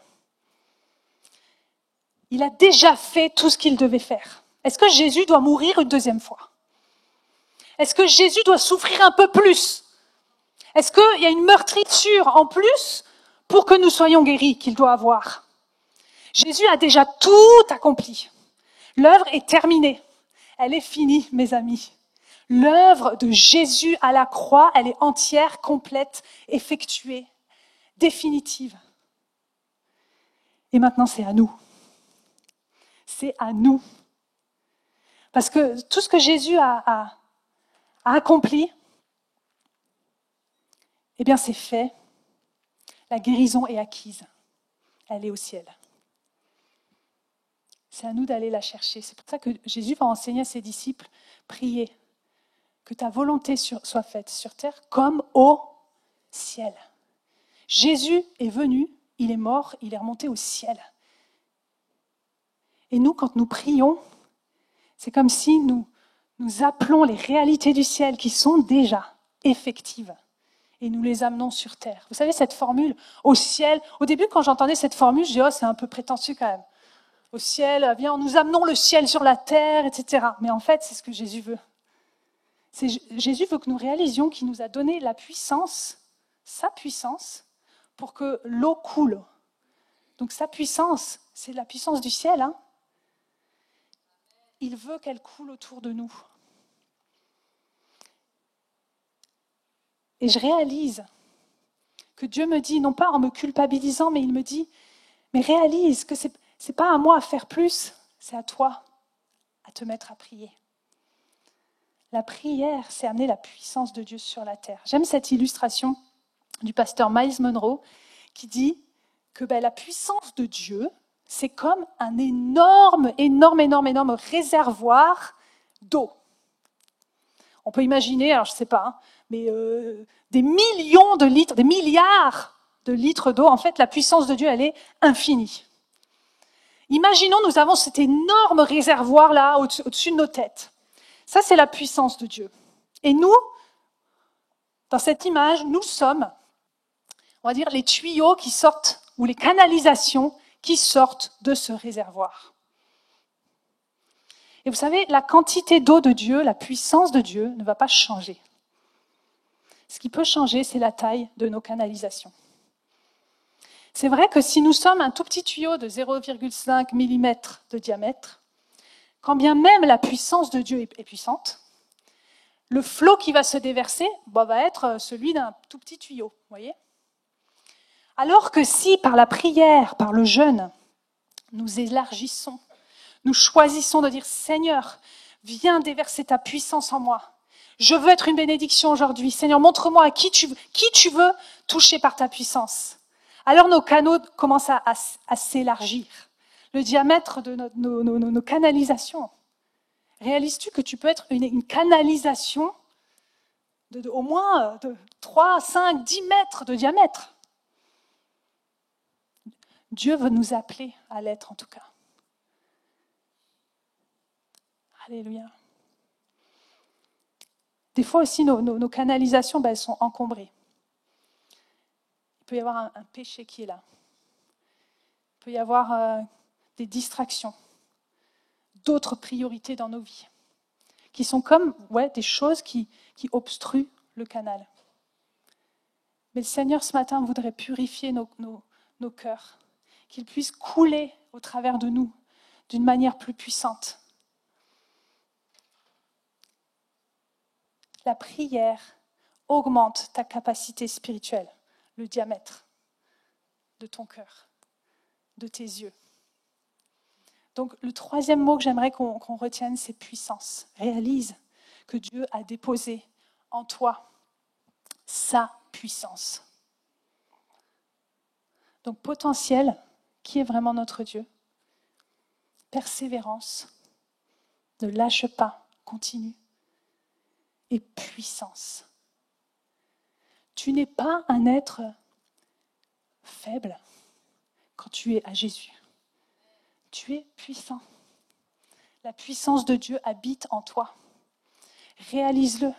Il a déjà fait tout ce qu'il devait faire. Est-ce que Jésus doit mourir une deuxième fois? Est-ce que Jésus doit souffrir un peu plus? Est-ce qu'il y a une meurtrissure en plus pour que nous soyons guéris qu'il doit avoir? Jésus a déjà tout accompli. L'œuvre est terminée. Elle est finie, mes amis. L'œuvre de Jésus à la croix, elle est entière, complète, effectuée, définitive. Et maintenant, c'est à nous. C'est à nous. Parce que tout ce que Jésus a accompli, eh bien, c'est fait. La guérison est acquise. Elle est au ciel. C'est à nous d'aller la chercher. C'est pour ça que Jésus va enseigner à ses disciples, priez, que ta volonté soit faite sur terre comme au ciel. Jésus est venu, il est mort, il est remonté au ciel. Et nous, quand nous prions, c'est comme si nous appelons les réalités du ciel qui sont déjà effectives et nous les amenons sur terre. Vous savez, cette formule, au ciel, au début, quand j'entendais cette formule, je dis, oh, c'est un peu prétentieux quand même. Au ciel, viens, nous amenons le ciel sur la terre, etc. Mais en fait, c'est ce que Jésus veut. Jésus veut que nous réalisions qu'il nous a donné la puissance, sa puissance, pour que l'eau coule. Donc sa puissance, c'est la puissance du ciel. Hein. Il veut qu'elle coule autour de nous. Et je réalise que Dieu me dit, non pas en me culpabilisant, mais il me dit, mais réalise que c'est pas à moi à faire plus, c'est à toi à te mettre à prier. La prière, c'est amener la puissance de Dieu sur la terre. J'aime cette illustration du pasteur Miles Monroe qui dit que la puissance de Dieu, c'est comme un énorme réservoir d'eau. On peut imaginer, alors je ne sais pas, hein, mais des millions de litres, des milliards de litres d'eau. En fait, la puissance de Dieu, elle est infinie. Imaginons, nous avons cet énorme réservoir là au-dessus de nos têtes. Ça, c'est la puissance de Dieu. Et nous, dans cette image, nous sommes, on va dire, les tuyaux qui sortent, ou les canalisations qui sortent de ce réservoir. Et vous savez, la quantité d'eau de Dieu, la puissance de Dieu ne va pas changer. Ce qui peut changer, c'est la taille de nos canalisations. C'est vrai que si nous sommes un tout petit tuyau de 0,5 mm de diamètre, quand bien même la puissance de Dieu est puissante, le flot qui va se déverser va être celui d'un tout petit tuyau, voyez ? Alors que si par la prière, par le jeûne, nous élargissons, nous choisissons de dire « Seigneur, viens déverser ta puissance en moi. Je veux être une bénédiction aujourd'hui. Seigneur, montre-moi à qui tu veux toucher par ta puissance. » Alors nos canaux commencent à s'élargir. Le diamètre de nos canalisations. Réalises-tu que tu peux être une canalisation au moins de 3, 5, 10 mètres de diamètre? Dieu veut nous appeler à l'être en tout cas. Alléluia. Des fois aussi, nos canalisations, elles sont encombrées. Il peut y avoir un péché qui est là. Il peut y avoir des distractions, d'autres priorités dans nos vies, qui sont comme des choses qui obstruent le canal. Mais le Seigneur, ce matin, voudrait purifier nos cœurs, qu'il puisse couler au travers de nous d'une manière plus puissante. La prière augmente ta capacité spirituelle, le diamètre de ton cœur, de tes yeux. Donc le troisième mot que j'aimerais qu'on retienne, c'est puissance. Réalise que Dieu a déposé en toi sa puissance. Donc potentiel, qui est vraiment notre Dieu? Persévérance, ne lâche pas, continue. Et puissance. Tu n'es pas un être faible quand tu es à Jésus. Tu es puissant. La puissance de Dieu habite en toi. Réalise-le.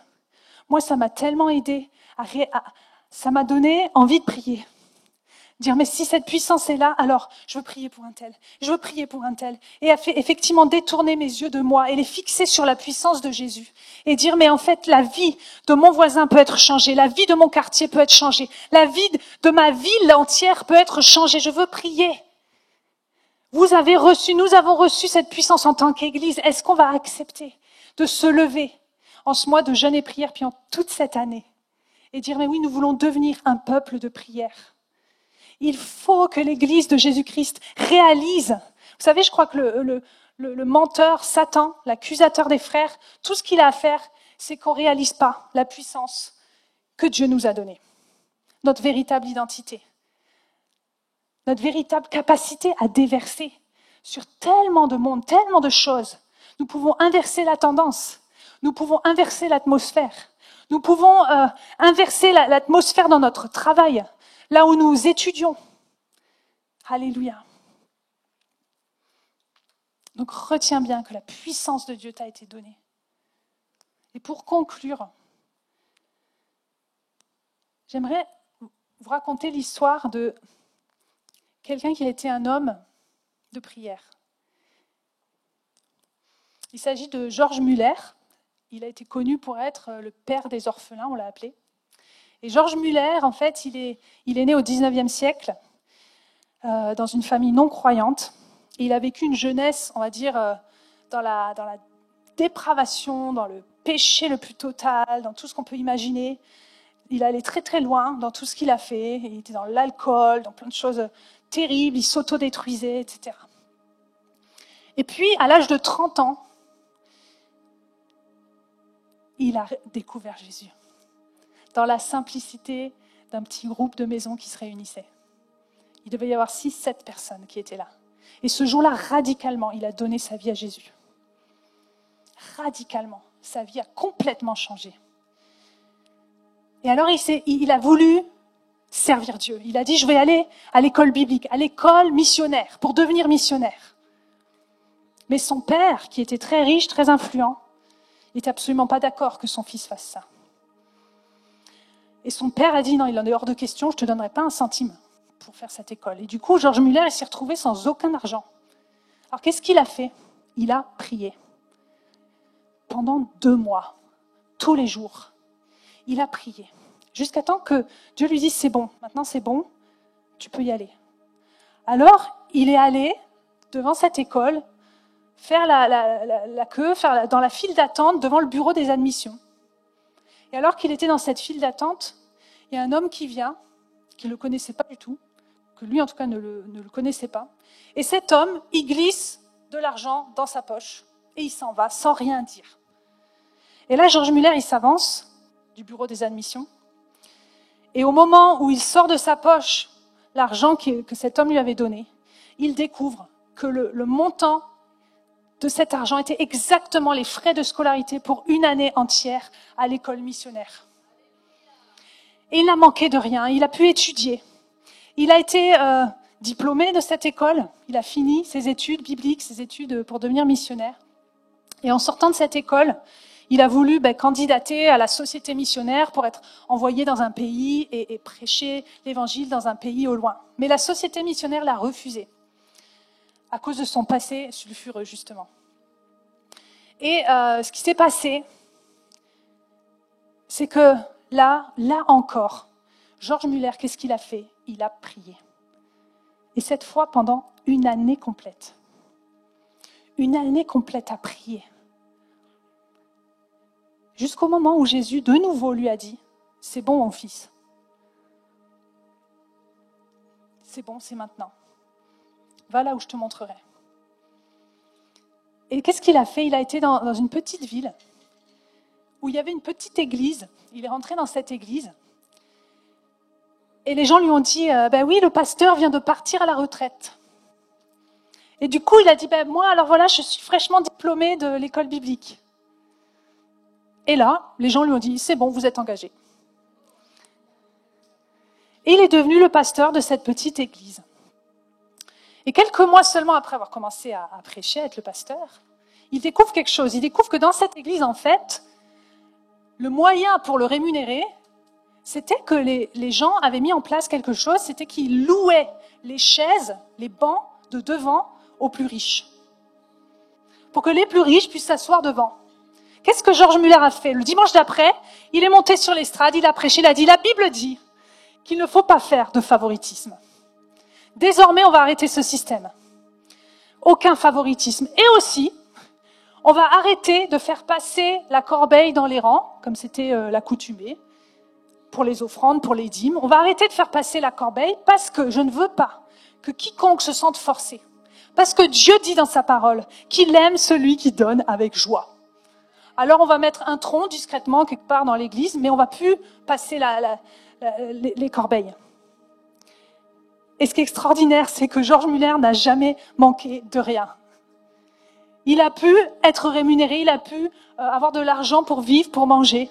Moi, ça m'a tellement aidé, ça m'a donné envie de prier. Dire, mais si cette puissance est là, alors je veux prier pour un tel, je veux prier pour un tel. Et effectivement détourner mes yeux de moi et les fixer sur la puissance de Jésus. Et dire, mais en fait, la vie de mon voisin peut être changée, la vie de mon quartier peut être changée, la vie de ma ville entière peut être changée. Je veux prier. Nous avons reçu cette puissance en tant qu'Église. Est-ce qu'on va accepter de se lever en ce mois de jeûne et prière, puis en toute cette année, et dire, mais oui, nous voulons devenir un peuple de prière. Il faut que l'Église de Jésus-Christ réalise. Vous savez, je crois que le menteur, Satan, l'accusateur des frères, tout ce qu'il a à faire, c'est qu'on ne réalise pas la puissance que Dieu nous a donnée. Notre véritable identité. Notre véritable capacité à déverser sur tellement de monde, tellement de choses. Nous pouvons inverser la tendance. Nous pouvons inverser l'atmosphère. Nous pouvons inverser l'atmosphère dans notre travail. Là où nous étudions. Alléluia. Donc retiens bien que la puissance de Dieu t'a été donnée. Et pour conclure, j'aimerais vous raconter l'histoire de quelqu'un qui a été un homme de prière. Il s'agit de Georges Muller. Il a été connu pour être le père des orphelins, on l'a appelé. Et Georges Muller, en fait, il est né au XIXe siècle dans une famille non croyante. Et il a vécu une jeunesse, on va dire, dans la dépravation, dans le péché le plus total, dans tout ce qu'on peut imaginer. Il allait très très loin dans tout ce qu'il a fait. Il était dans l'alcool, dans plein de choses terribles. Il s'autodétruisait, etc. Et puis, à l'âge de 30 ans, il a découvert Jésus. Dans la simplicité d'un petit groupe de maisons qui se réunissait. Il devait y avoir 6-7 personnes qui étaient là. Et ce jour-là, radicalement, il a donné sa vie à Jésus. Radicalement. Sa vie a complètement changé. Et alors, il a voulu servir Dieu. Il a dit, je vais aller à l'école biblique, à l'école missionnaire, pour devenir missionnaire. Mais son père, qui était très riche, très influent, n'était absolument pas d'accord que son fils fasse ça. Et son père a dit, non, il en est hors de question, je ne te donnerai pas un centime pour faire cette école. Et du coup, Georges Muller, il s'est retrouvé sans aucun argent. Alors, qu'est-ce qu'il a fait? Il a prié. Pendant 2 mois, tous les jours, il a prié. Jusqu'à temps que Dieu lui dise, c'est bon, maintenant c'est bon, tu peux y aller. Alors, il est allé devant cette école, faire la queue, dans la file d'attente devant le bureau des admissions. Et alors qu'il était dans cette file d'attente, il y a un homme qui vient, qui ne le connaissait pas du tout, que lui en tout cas ne le connaissait pas. Et cet homme, il glisse de l'argent dans sa poche et il s'en va sans rien dire. Et là, Georges Muller, il s'avance du bureau des admissions. Et au moment où il sort de sa poche l'argent que cet homme lui avait donné, il découvre que le montant de cet argent était exactement les frais de scolarité pour une année entière à l'école missionnaire. Et il n'a manqué de rien, il a pu étudier. Il a été diplômé de cette école, il a fini ses études bibliques, ses études pour devenir missionnaire. Et en sortant de cette école, il a voulu candidater à la société missionnaire pour être envoyé dans un pays et prêcher l'évangile dans un pays au loin. Mais la société missionnaire l'a refusé à cause de son passé sulfureux, justement. Et ce qui s'est passé, c'est que là encore, George Muller, qu'est-ce qu'il a fait? Il a prié. Et cette fois, pendant une année complète. Une année complète à prier. Jusqu'au moment où Jésus, de nouveau, lui a dit, « C'est bon, mon fils. C'est bon, c'est maintenant. Va là où je te montrerai. » Et qu'est-ce qu'il a fait? Il a été dans une petite ville où il y avait une petite église. Il est rentré dans cette église. Et les gens lui ont dit, oui, le pasteur vient de partir à la retraite. Et du coup, il a dit, moi, alors voilà, je suis fraîchement diplômé de l'école biblique. Et là, les gens lui ont dit, c'est bon, vous êtes engagé. Et il est devenu le pasteur de cette petite église. Et quelques mois seulement après avoir commencé à prêcher, à être le pasteur, il découvre quelque chose. Il découvre que dans cette église, en fait, le moyen pour le rémunérer, c'était que les gens avaient mis en place quelque chose, c'était qu'ils louaient les chaises, les bancs de devant aux plus riches. Pour que les plus riches puissent s'asseoir devant. Qu'est-ce que George Muller a fait? Le dimanche d'après, il est monté sur l'estrade, il a prêché, il a dit, la Bible dit qu'il ne faut pas faire de favoritisme. Désormais, on va arrêter ce système. Aucun favoritisme. Et aussi, on va arrêter de faire passer la corbeille dans les rangs, comme c'était l'accoutumée, pour les offrandes, pour les dîmes. On va arrêter de faire passer la corbeille parce que je ne veux pas que quiconque se sente forcé. Parce que Dieu dit dans sa parole qu'il aime celui qui donne avec joie. Alors on va mettre un tronc discrètement quelque part dans l'église, mais on va plus passer les corbeilles. Et ce qui est extraordinaire, c'est que George Muller n'a jamais manqué de rien. Il a pu être rémunéré, il a pu avoir de l'argent pour vivre, pour manger,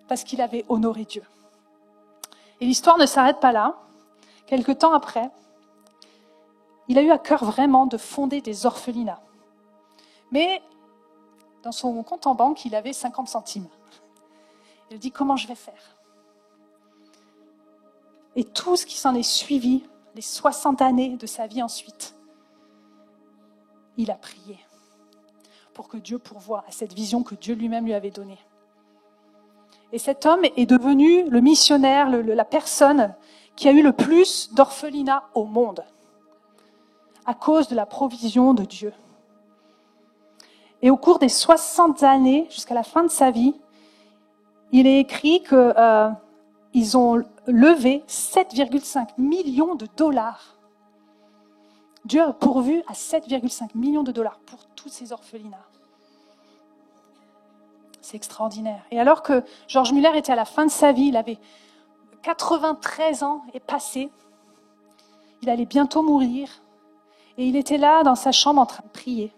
parce qu'il avait honoré Dieu. Et l'histoire ne s'arrête pas là. Quelque temps après, il a eu à cœur vraiment de fonder des orphelinats. Mais dans son compte en banque, il avait 50 centimes. Il a dit, comment je vais faire? Et tout ce qui s'en est suivi, les 60 années de sa vie ensuite, il a prié pour que Dieu pourvoie à cette vision que Dieu lui-même lui avait donnée. Et cet homme est devenu le missionnaire, la personne qui a eu le plus d'orphelinats au monde, à cause de la provision de Dieu. Et au cours des 60 années, jusqu'à la fin de sa vie, il est écrit qu'ils ont levé 7,5 millions de dollars. Dieu a pourvu à 7,5 millions de dollars pour tous ces orphelinats. C'est extraordinaire. Et alors que George Muller était à la fin de sa vie, il avait 93 ans et passé, il allait bientôt mourir, et il était là dans sa chambre en train de prier.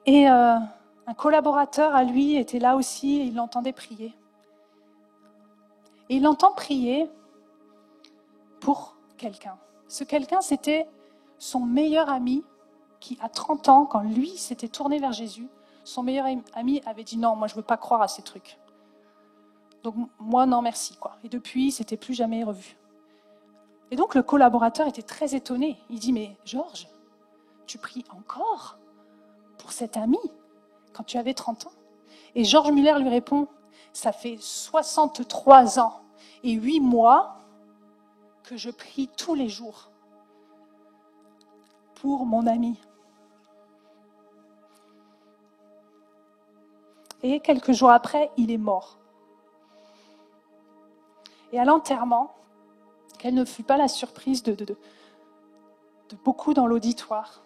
Et un collaborateur à lui était là aussi, et il l'entendait prier. Et il l'entend prier pour quelqu'un. Ce quelqu'un, c'était son meilleur ami qui, à 30 ans, quand lui s'était tourné vers Jésus, son meilleur ami avait dit « Non, moi je ne veux pas croire à ces trucs. Donc moi, non, merci. » Et depuis, c'était plus jamais revu. Et donc le collaborateur était très étonné. Il dit « Mais Georges, tu pries encore pour cet ami quand tu avais 30 ans ?» Et George Muller lui répond « Ça fait 63 ans et 8 mois que je prie tous les jours pour mon ami. » Et quelques jours après, il est mort. Et à l'enterrement, quelle ne fut pas la surprise de beaucoup dans l'auditoire,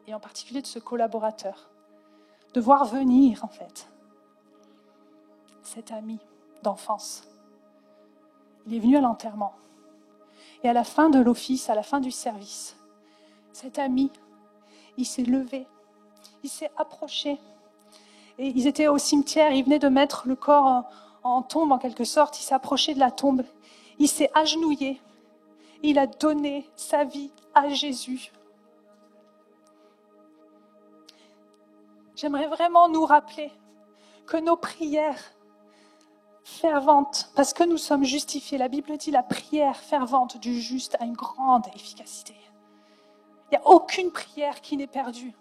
et en particulier de ce collaborateur, de voir venir, en fait, cet ami d'enfance. Il est venu à l'enterrement. Et à la fin de l'office, à la fin du service, cet ami, il s'est levé, il s'est approché. Et ils étaient au cimetière, ils venaient de mettre le corps en tombe en quelque sorte, il s'est approché de la tombe, il s'est agenouillé, il a donné sa vie à Jésus. J'aimerais vraiment nous rappeler que nos prières ferventes, parce que nous sommes justifiés, la Bible dit la prière fervente du juste a une grande efficacité. Il n'y a aucune prière qui n'est perdue.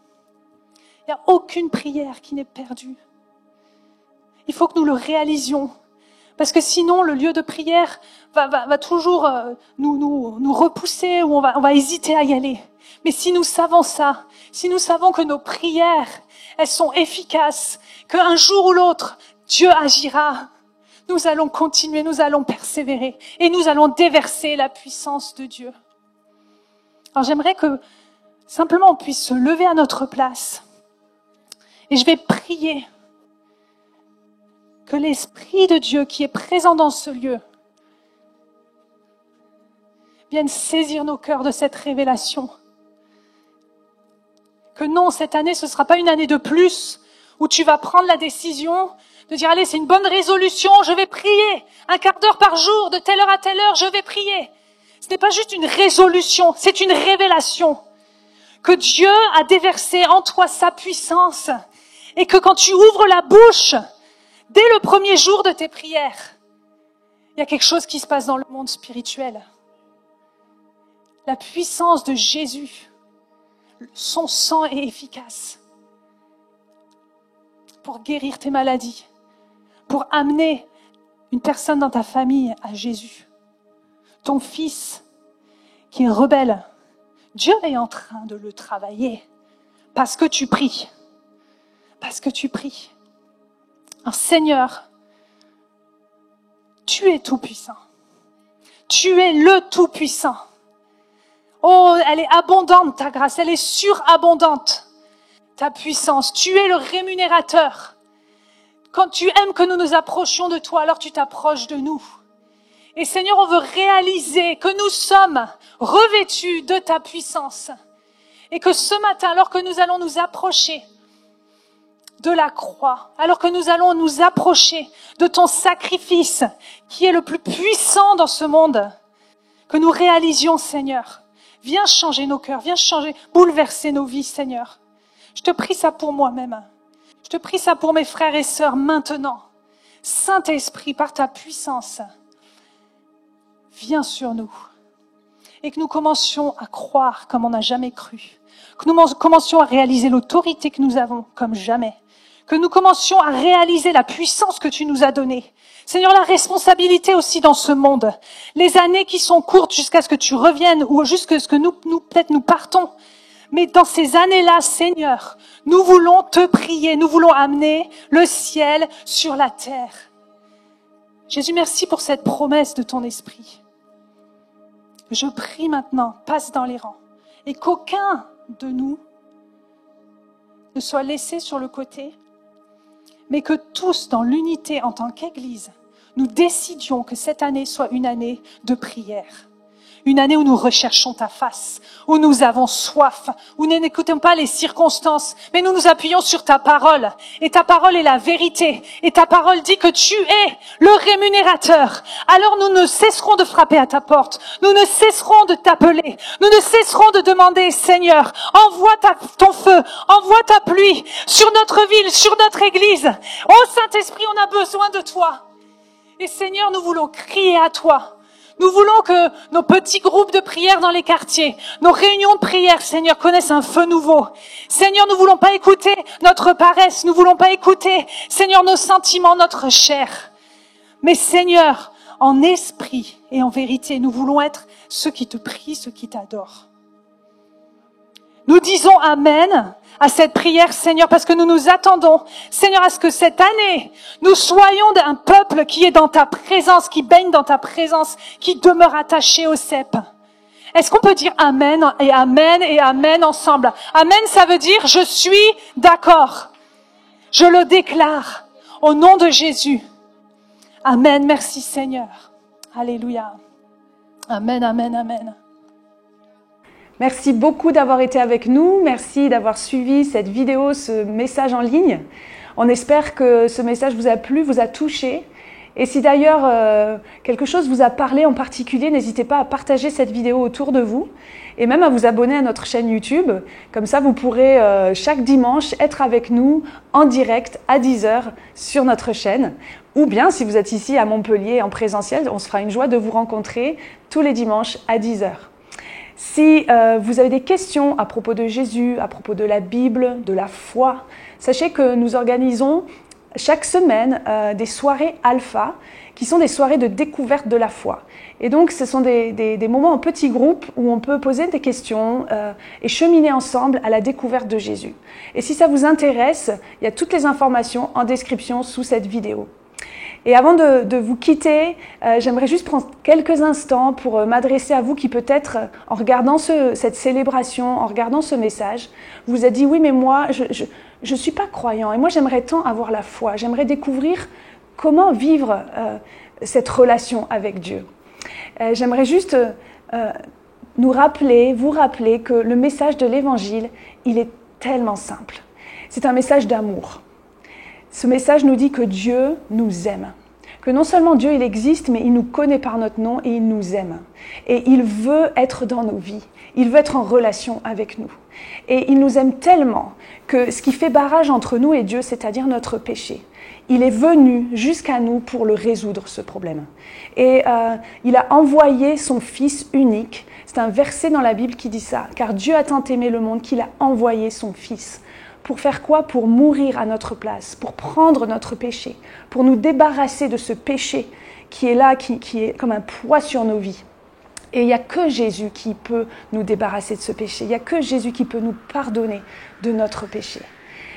Il n'y a aucune prière qui n'est perdue. Il faut que nous le réalisions. Parce que sinon, le lieu de prière va toujours nous repousser ou on va hésiter à y aller. Mais si nous savons ça, si nous savons que nos prières, elles sont efficaces, qu'un jour ou l'autre, Dieu agira, nous allons continuer, nous allons persévérer et nous allons déverser la puissance de Dieu. Alors j'aimerais que simplement on puisse se lever à notre place et je vais prier que l'Esprit de Dieu qui est présent dans ce lieu vienne saisir nos cœurs de cette révélation. Que non, cette année, ce ne sera pas une année de plus où tu vas prendre la décision de dire, allez, c'est une bonne résolution, je vais prier un quart d'heure par jour, de telle heure à telle heure, je vais prier. Ce n'est pas juste une résolution, c'est une révélation. Que Dieu a déversé en toi sa puissance et que quand tu ouvres la bouche, dès le premier jour de tes prières, il y a quelque chose qui se passe dans le monde spirituel. La puissance de Jésus, son sang est efficace pour guérir tes maladies, pour amener une personne dans ta famille à Jésus. Ton fils qui est rebelle, Dieu est en train de le travailler parce que tu pries. Parce que tu pries. Alors, Seigneur, tu es tout-puissant. Tu es le tout-puissant. Oh, elle est abondante ta grâce, elle est surabondante ta puissance. Tu es le rémunérateur. Quand tu aimes que nous nous approchions de toi, alors tu t'approches de nous. Et Seigneur, on veut réaliser que nous sommes revêtus de ta puissance. Et que ce matin, alors que nous allons nous approcher de la croix, alors que nous allons nous approcher de ton sacrifice, qui est le plus puissant dans ce monde, que nous réalisions, Seigneur. Viens changer nos cœurs, viens bouleverser nos vies, Seigneur. Je te prie ça pour moi-même. Je te prie ça pour mes frères et sœurs maintenant. Saint-Esprit, par ta puissance, viens sur nous. Et que nous commencions à croire comme on n'a jamais cru. Que nous commencions à réaliser l'autorité que nous avons comme jamais. Que nous commencions à réaliser la puissance que tu nous as donnée. Seigneur, la responsabilité aussi dans ce monde. Les années qui sont courtes jusqu'à ce que tu reviennes ou jusqu'à ce que nous peut-être nous partons. Mais dans ces années-là, Seigneur, nous voulons te prier, nous voulons amener le ciel sur la terre. Jésus, merci pour cette promesse de ton esprit. Je prie maintenant, passe dans les rangs, et qu'aucun de nous ne soit laissé sur le côté, mais que tous, dans l'unité en tant qu'Église, nous décidions que cette année soit une année de prière. Une année où nous recherchons ta face, où nous avons soif, où nous n'écoutons pas les circonstances, mais nous nous appuyons sur ta parole. Et ta parole est la vérité. Et ta parole dit que tu es le rémunérateur. Alors nous ne cesserons de frapper à ta porte. Nous ne cesserons de t'appeler. Nous ne cesserons de demander, Seigneur, envoie ton feu, envoie ta pluie sur notre ville, sur notre église. Oh Saint-Esprit, on a besoin de toi. Et Seigneur, nous voulons crier à toi. Nous voulons que nos petits groupes de prière dans les quartiers, nos réunions de prière, Seigneur, connaissent un feu nouveau. Seigneur, nous voulons pas écouter notre paresse, nous voulons pas écouter, Seigneur, nos sentiments, notre chair. Mais Seigneur, en esprit et en vérité, nous voulons être ceux qui te prient, ceux qui t'adorent. Nous disons Amen à cette prière, Seigneur, parce que nous nous attendons, Seigneur, à ce que cette année, nous soyons un peuple qui est dans ta présence, qui baigne dans ta présence, qui demeure attaché au cep. Est-ce qu'on peut dire Amen et Amen et Amen ensemble? Amen, ça veut dire je suis d'accord. Je le déclare au nom de Jésus. Amen, merci Seigneur. Alléluia. Amen, amen, amen. Merci beaucoup d'avoir été avec nous. Merci d'avoir suivi cette vidéo, ce message en ligne. On espère que ce message vous a plu, vous a touché Et si d'ailleurs quelque chose vous a parlé en particulier, n'hésitez pas à partager cette vidéo autour de vous et même à vous abonner à notre chaîne YouTube. Comme ça, vous pourrez chaque dimanche être avec nous en direct à 10h sur notre chaîne. Ou bien, si vous êtes ici à Montpellier en présentiel, on se fera une joie de vous rencontrer tous les dimanches à 10h. Si vous avez des questions à propos de Jésus, à propos de la Bible, de la foi, sachez que nous organisons chaque semaine des soirées alpha, qui sont des soirées de découverte de la foi. Et donc, ce sont des moments en petits groupes où on peut poser des questions et cheminer ensemble à la découverte de Jésus. Et si ça vous intéresse, il y a toutes les informations en description sous cette vidéo. Et avant de vous quitter, j'aimerais juste prendre quelques instants pour m'adresser à vous qui peut-être, en regardant cette célébration, en regardant ce message, vous a dit « Oui, mais moi, je ne suis pas croyant et moi, j'aimerais tant avoir la foi. J'aimerais découvrir comment vivre cette relation avec Dieu. » J'aimerais juste vous rappeler que le message de l'Évangile, il est tellement simple. C'est un message d'amour. Ce message nous dit que Dieu nous aime. Que non seulement Dieu, il existe, mais il nous connaît par notre nom et il nous aime. Et il veut être dans nos vies. Il veut être en relation avec nous. Et il nous aime tellement que ce qui fait barrage entre nous et Dieu, c'est-à-dire notre péché, il est venu jusqu'à nous pour le résoudre, ce problème. Et il a envoyé son Fils unique. C'est un verset dans la Bible qui dit ça. Car Dieu a tant aimé le monde qu'il a envoyé son Fils. Pour faire quoi? Pour mourir à notre place, pour prendre notre péché, pour nous débarrasser de ce péché qui est là, qui est comme un poids sur nos vies. Et il n'y a que Jésus qui peut nous débarrasser de ce péché. Il n'y a que Jésus qui peut nous pardonner de notre péché.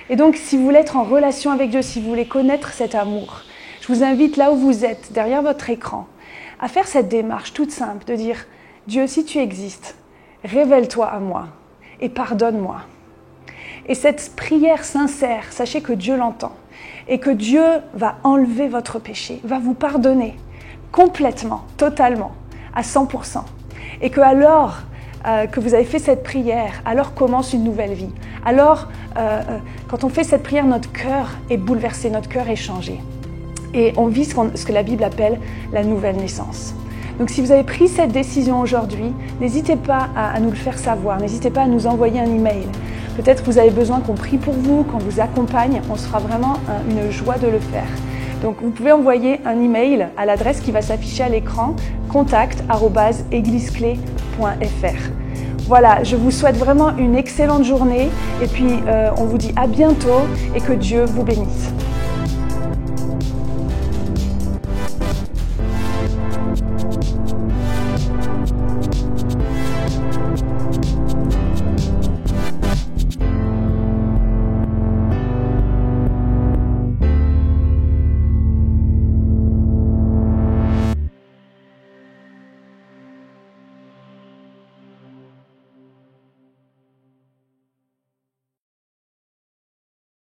Et donc, si vous voulez être en relation avec Dieu, si vous voulez connaître cet amour, je vous invite là où vous êtes, derrière votre écran, à faire cette démarche toute simple de dire « Dieu, si tu existes, révèle-toi à moi et pardonne-moi. » Et cette prière sincère, sachez que Dieu l'entend et que Dieu va enlever votre péché, va vous pardonner complètement, totalement, à 100%. Et que alors que vous avez fait cette prière, alors commence une nouvelle vie. Alors, quand on fait cette prière, notre cœur est bouleversé, notre cœur est changé. Et on vit ce que la Bible appelle la nouvelle naissance. Donc si vous avez pris cette décision aujourd'hui, n'hésitez pas à nous le faire savoir, n'hésitez pas à nous envoyer un email. Peut-être que vous avez besoin qu'on prie pour vous, qu'on vous accompagne, on sera vraiment une joie de le faire. Donc vous pouvez envoyer un email à l'adresse qui va s'afficher à l'écran, contact@egliseclé.fr. Voilà, je vous souhaite vraiment une excellente journée et puis on vous dit à bientôt et que Dieu vous bénisse.